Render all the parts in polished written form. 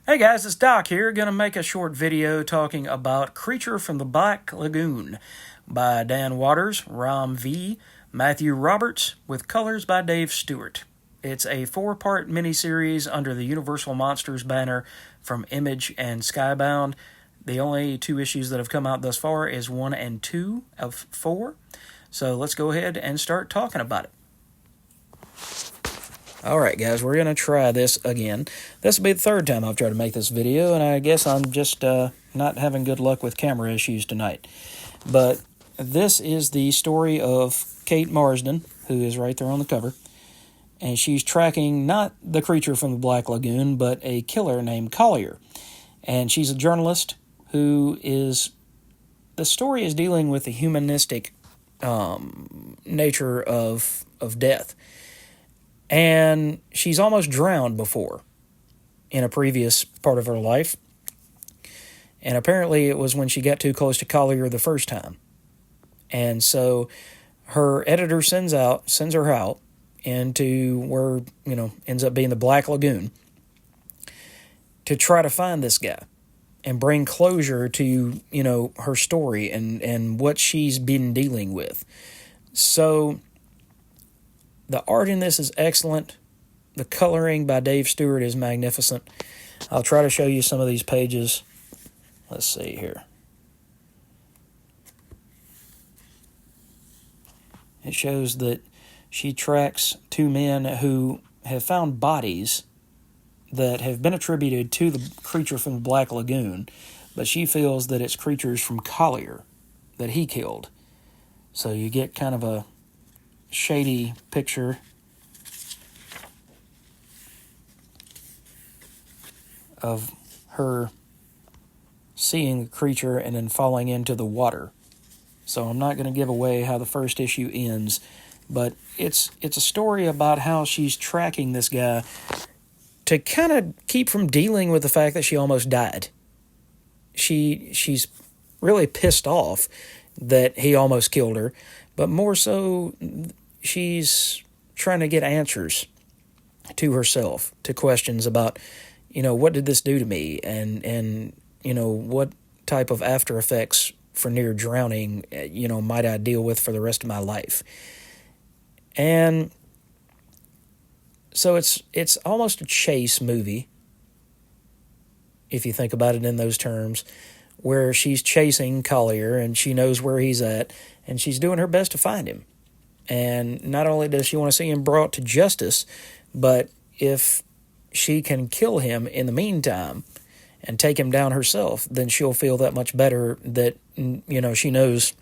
Hey guys, it's Doc here. Gonna make a short video talking about Creature from the Black Lagoon by Dan Waters, Ram V, Matthew Roberts, with colors by Dave Stewart. It's a 4-part miniseries under the Universal Monsters banner from Image and Skybound. The only 2 issues that have come out thus far is 1 and 2 of 4. So let's go ahead and start talking about it. Alright guys, we're going to try this again. This will be the 3rd time I've tried to make this video, and I guess I'm just not having good luck with camera issues tonight. But this is the story of Kate Marsden, who is right there on the cover. And she's tracking not the creature from the Black Lagoon, but a killer named Collier. And she's a journalist who is... The story is dealing with the humanistic nature of death. And she's almost drowned before in a previous part of her life. And apparently it was when she got too close to Collier the first time. And so her editor sends her out into where, ends up being the Black Lagoon to try to find this guy and bring closure to, her story and what she's been dealing with. So the art in this is excellent. The coloring by Dave Stewart is magnificent. I'll try to show you some of these pages. Let's see here. It shows that she tracks 2 men who have found bodies that have been attributed to the creature from the Black Lagoon, but she feels that it's creatures from Collier that he killed. So you get kind of a shady picture of her seeing the creature and then falling into the water. So I'm not going to give away how the first issue ends, but it's a story about how she's tracking this guy to kind of keep from dealing with the fact that she almost died. She's really pissed off that he almost killed her, but more so she's trying to get answers to herself, to questions about, what did this do to me? And what type of after effects for near drowning, might I deal with for the rest of my life? And so it's almost a chase movie, if you think about it in those terms, where she's chasing Collier and she knows where he's at, and she's doing her best to find him. And not only does she want to see him brought to justice, but if she can kill him in the meantime and take him down herself, then she'll feel that much better that, she knows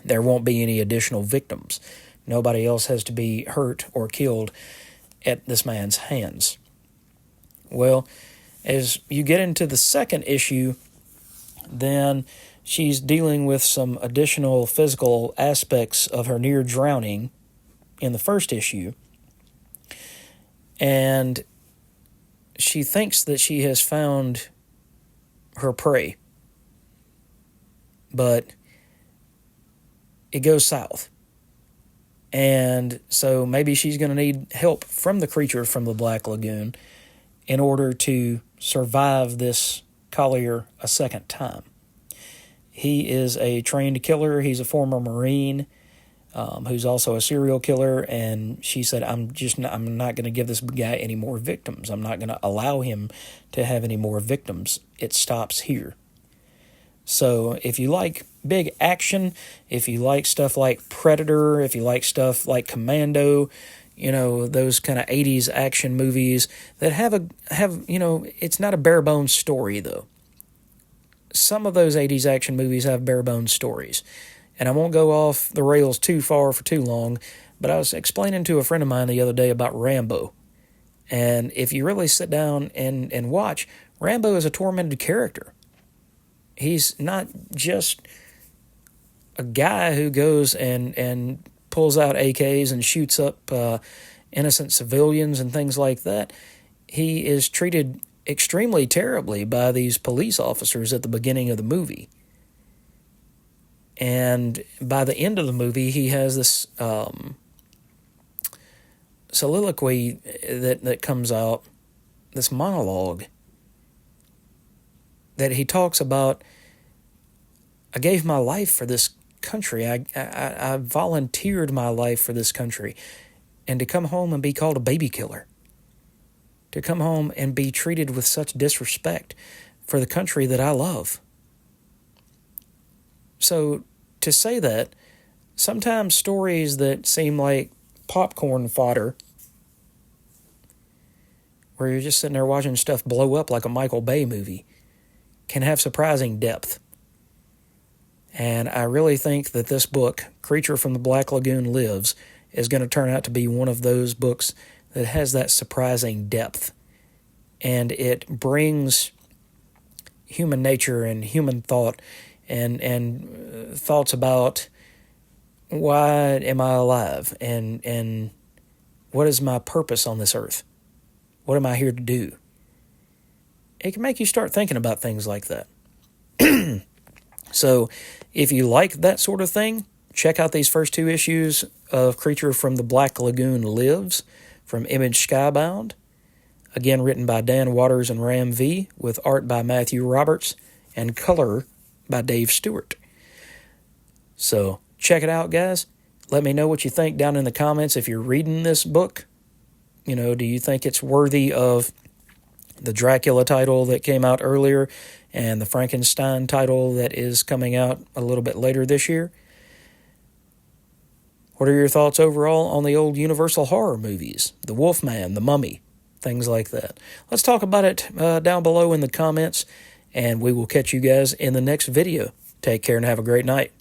there won't be any additional victims. Nobody else has to be hurt or killed at this man's hands. Well, as you get into the 2nd issue, then she's dealing with some additional physical aspects of her near drowning in the 1st issue. And she thinks that she has found her prey. But it goes south. And so maybe she's going to need help from the creature from the Black Lagoon in order to survive this Collier a 2nd time. He is a trained killer. He's a former Marine who's also a serial killer. And she said, I'm not going to give this guy any more victims. I'm not going to allow him to have any more victims. It stops here. So if you like big action, if you like stuff like Predator, if you like stuff like Commando, those kind of 80s action movies that have it's not a bare bones story though. Some of those 80s action movies have bare bones stories. And I won't go off the rails too far for too long, but I was explaining to a friend of mine the other day about Rambo. And if you really sit down and watch, Rambo is a tormented character. He's not just a guy who goes and pulls out AKs and shoots up innocent civilians and things like that. He is treated extremely terribly by these police officers at the beginning of the movie. And by the end of the movie, he has this soliloquy that comes out, this monologue that he talks about, I gave my life for this country. I volunteered my life for this country. And to come home and be called a baby killer, to come home and be treated with such disrespect for the country that I love. So to say that, sometimes stories that seem like popcorn fodder, where you're just sitting there watching stuff blow up like a Michael Bay movie, can have surprising depth. And I really think that this book, Creature from the Black Lagoon Lives, is going to turn out to be one of those books that has that surprising depth. And it brings human nature and human thought and thoughts about why am I alive and what is my purpose on this earth? What am I here to do? It can make you start thinking about things like that. So if you like that sort of thing, check out these first 2 issues of Creature from the Black Lagoon Lives from Image Skybound. Again, written by Dan Waters and Ram V, with art by Matthew Roberts and color by Dave Stewart. So check it out, guys. Let me know what you think down in the comments if you're reading this book. You know, do you think it's worthy of the Dracula title that came out earlier and the Frankenstein title that is coming out a little bit later this year? What are your thoughts overall on the old Universal horror movies? The Wolfman, The Mummy, things like that. Let's talk about it down below in the comments, and we will catch you guys in the next video. Take care and have a great night.